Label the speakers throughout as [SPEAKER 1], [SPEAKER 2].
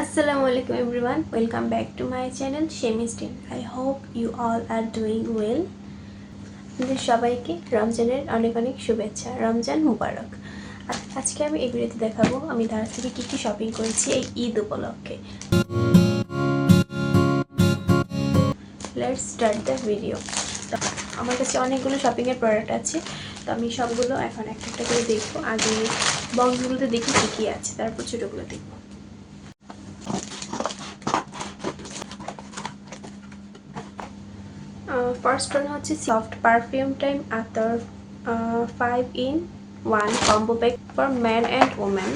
[SPEAKER 1] Assalamualaikum everyone, welcome back to my channel Shemi's Den. I hope you all are doing well. আপনাদের সবাইকে রমজানের অনেক অনেক শুভেচ্ছা। রমজান মুবারক। আজকে আমি এই ভিডিওতে দেখাবো আমি দারাজ থেকে কি কি শপিং করেছি এই ঈদ উপলক্ষে। Let's start the video. আমার কাছে অনেকগুলো শপিং এর প্রোডাক্ট আছে, তো আমি সবগুলো এখন একটা একটা করে দেখবো। আগে বক্সগুলোতে দেখি কি কি আছে, তারপর ছোটগুলো দেখবো। First one হচ্ছে soft perfume time attar 5-in-1 combo pack for men and women.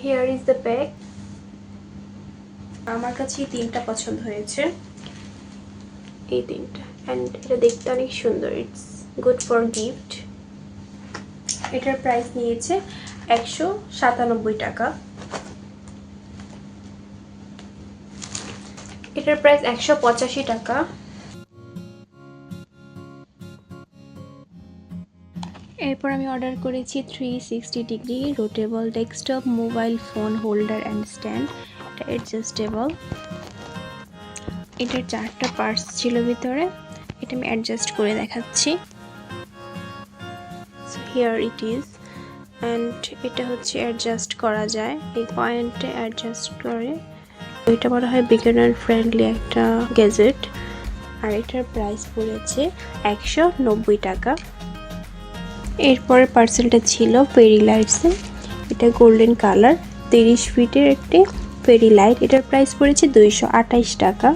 [SPEAKER 1] Here is the pack. আমার কাছে এই তিনটা পছন্দ হয়েছে, এই তিনটা, and এটা দেখতে অনেক সুন্দর, it's good for gift. এটার প্রাইস নিয়েছে 197 টাকা। এটার প্রাইস 185 টাকা। এরপর আমি অর্ডার করেছি 360 degree রোটেবল desktop mobile phone holder and stand. এটা অ্যাডজাস্টেবল। এটার 4টা পার্টস ছিল ভিতরে, এটা আমি অ্যাডজাস্ট করে দেখাচ্ছি। So here it is, and এটা হচ্ছে অ্যাডজাস্ট করা যায়, এই পয়েন্টে অ্যাডজাস্ট করে। এটা মনে হয় বিগিনার ফ্রেন্ডলি একটা গ্যাজেট, আর এটার প্রাইস পড়েছে 190 টাকা। এরপরে পার্সেলটা ছিল ফেরি লাইটসে, এটা গোল্ডেন কালার 30 ফিটের একটি ফেরি লাইট। এটার প্রাইস পড়েছে 228 টাকা।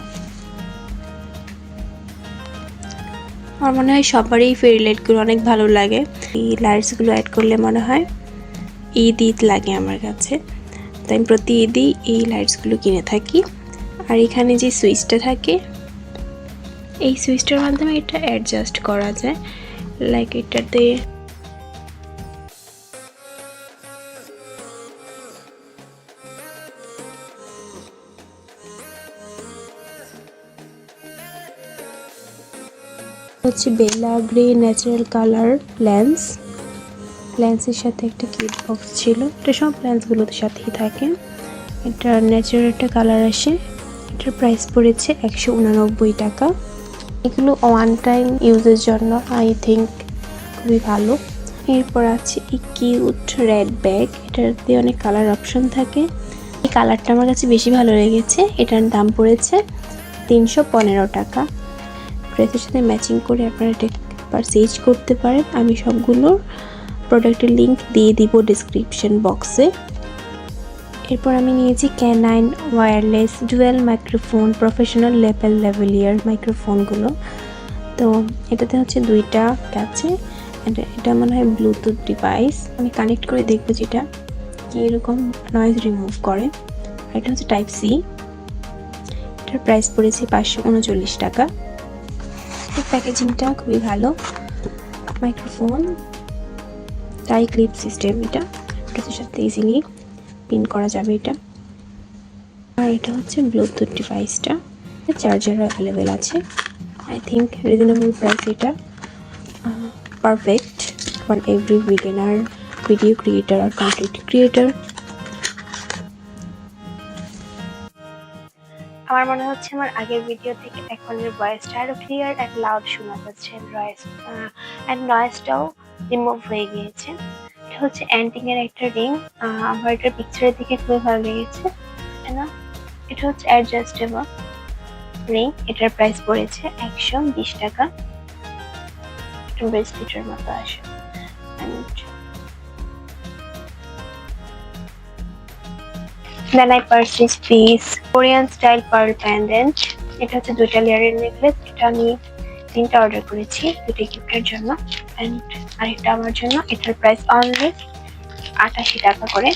[SPEAKER 1] আমার মনে হয় সবারই ফেরি লাইটগুলো অনেক ভালো লাগে, এই লাইটসগুলো অ্যাড করলে মনে হয় ঈদ ঈদ লাগে আমার কাছে, তাই আমি প্রতি ঈদই এই লাইটসগুলো কিনে থাকি। আর এখানে যে সুইচটা থাকে, এই সুইচটার মাধ্যমে এটা অ্যাডজাস্ট করা যায়, লাইক এটাতে হচ্ছে বেলা গ্রে ন্যাচারাল কালার লেন্স। লেন্সের সাথে একটা কিট বক্স ছিল, এটা সব লেন্সগুলোর সাথেই থাকে। এটা ন্যাচারাল একটা কালার আসে। এটার প্রাইস পড়েছে 189 টাকা। এগুলো ওয়ান টাইম ইউজের জন্য আই থিঙ্ক খুবই ভালো। এরপর আছে এই কিউট রেড ব্যাগ, এটাতে অনেক কালার অপশন থাকে। এই কালারটা আমার কাছে বেশি ভালো লেগেছে। এটার দাম পড়েছে 315 টাকা। ড্রেসের সাথে ম্যাচিং করে আপনারা এটা পারচেজ করতে পারেন। আমি সবগুলোর প্রোডাক্টের লিংক দিয়ে দিব ডেসক্রিপশন বক্সে। এরপর আমি নিয়েছি canine wireless dual microphone professional lavalier মাইক্রোফোনগুলো। তো এটাতে হচ্ছে 2টা আছে, এটা মনে হয় ব্লুটুথ ডিভাইস। আমি কানেক্ট করে দেখবো যেটা কি এরকম নয়েজ রিমুভ করে। আর এটা হচ্ছে টাইপ সি। এটার প্রাইস পড়েছে 539 টাকা। প্যাকেজিংটা খুবই ভালো। মাইক্রোফোন টাই ক্লিপ সিস্টেম, এটা এটার সাথে ইজিলি পিন করা যাবে এটা। আর এটা হচ্ছে ব্লুটুথ ডিভাইসটা, চার্জারও অ্যাভেলেবেল আছে। I think reasonable price. এটা perfect for every beginner video creator আর কন্টেন্ট ক্রিয়েটার। আমার মনে হচ্ছে আমার আগের ভিডিও থেকে এখনের ভয়েসটা আরো ক্লিয়ার অ্যান্ড লাউড শোনা যাচ্ছে, অ্যান্ড নয়েজটাও রিমুভ হয়ে গিয়েছে। এটা হচ্ছে অ্যান্টিং এর একটা রিং, আমার এটার পিকচারের দিকে খুবই ভালো লেগেছে। এটা হচ্ছে অ্যাডজাস্টেবল রিং। এটার প্রাইস পড়েছে 120 টাকা। একটু ব্রেসলেটের মতো আসে। Then I purchased this Korean style pearl pendant. এটা হচ্ছে 2টা লেয়ারের নেকলেস। এটা আমি 3টা অর্ডার করেছি, 2টা গিফটের জন্য এন্ড আরেকটা আমার জন্য। এটার প্রাইস অনলি 88 টাকা করে।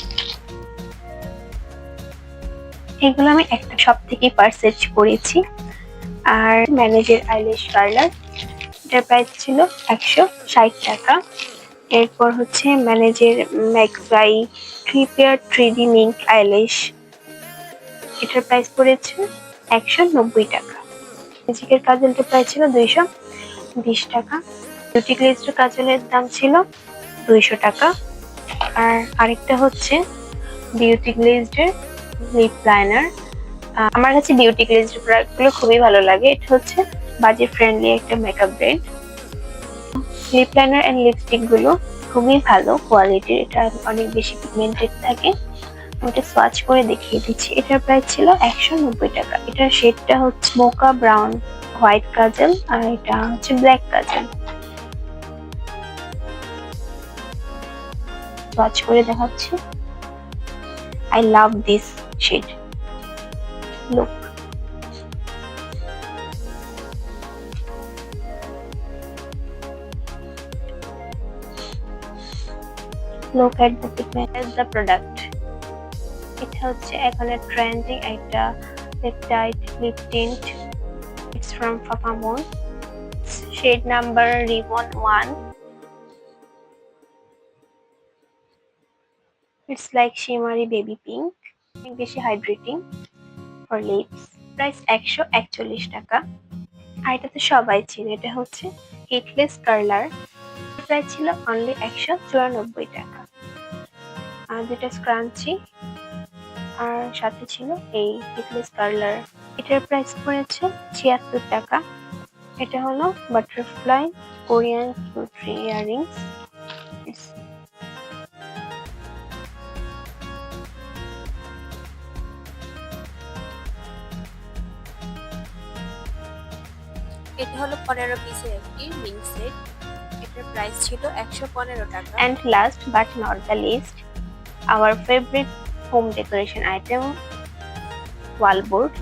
[SPEAKER 1] এগুলো আমি একটা শপ থেকে পারচেজ করেছি। আর ম্যানেজের আইল্যাশ কার্লার, এটার প্রাইস ছিল 160 টাকা। এরপর হচ্ছে ম্যানেজের ম্যাক্সাই 3 পেয়ার 3D মিঙ্ক আইল্যাশ, এটার প্রাইস পড়েছে 190 টাকা। ম্যাজিকের কাজলটার প্রাইস ছিল 220 টাকা। বিউটি গ্লেজের কাজলের দাম ছিল 200 টাকা। আর আরেকটা হচ্ছে বিউটি গ্লেজড লিপ লাইনার। আমার কাছে বিউটি গ্লেজড প্রোডাক্টগুলো খুবই ভালো লাগে। এটা হচ্ছে বাজেট ফ্রেন্ডলি একটা makeup brand. Lip liner and lipstick গুলো খুবই ভালো কোয়ালিটির। এটা অনেক বেশি পিগমেন্টেড থাকে। ওটা সোয়াচ করে দেখিয়ে দিচ্ছি। এটার প্রাইস ছিল 190 টাকা। এটার শেডটা হচ্ছে মোকা ব্রাউন হোয়াইট কাজল, আর এটা হচ্ছে ব্ল্যাক কাজল। সোয়াচ করে দেখাচ্ছি। I love this shade. Look. Look at the pigment as the product. এটা হচ্ছে এখানে ট্রেন্ডিং একটা peptide lip tint. It's from Fafamon. Shade number Ribbon 1. It's like shimmery baby pink. অনেক বেশি হাইড্রেটিং for lips. প্রাইস 141 টাকা। আর এটা তো সবাই চিনে, এটা হচ্ছে হিটলেস কার্লার। প্রাইস ছিল অনলি 194 টাকা। আর দুটা স্ক্রাঞ্চি আর সাথে ছিল এই হিটলেস কার্লার। এটার প্রাইস পড়েছে 76 টাকা। এটা হলো বাটারফ্লাই কোরিয়ান কিউট ইয়াররিংস। এটা হলো 15 পিসের একটি রিং সেট। এটার প্রাইস ছিল 115 টাকা। And last but not the least, our favourite home decoration item wall board.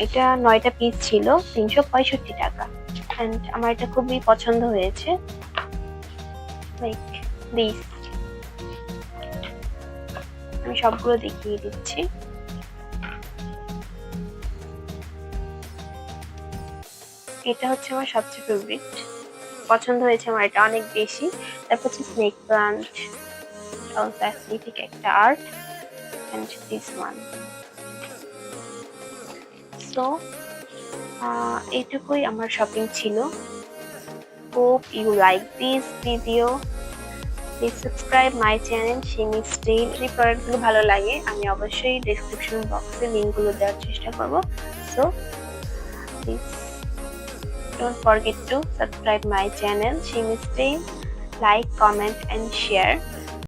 [SPEAKER 1] এটা 9টা পিস ছিল 365 টাকা। এন্ড আমার এটা খুবই পছন্দ হয়েছে। লাইক দিস, আমি সবগুলো দেখিয়ে দিচ্ছি। এটা হচ্ছে আমার সবচেয়ে ফেভারিট, পছন্দ হয়েছে আমার এটা অনেক বেশি। তারপর হচ্ছে স্নেক প্লান্ট, অলসো অ্যাথলেটিক একটা art, and this one. So এইটুকুই আমার শপিং ছিল। Hope you like this video. Please subscribe my channel Shimi style. যদি প্রোডাক্টগুলো ভালো লাগে আমি অবশ্যই ডেসক্রিপশন বক্সে লিঙ্কগুলো দেওয়ার চেষ্টা করব। So please don't forget to subscribe my channel Shimi Stay, like, comment and share.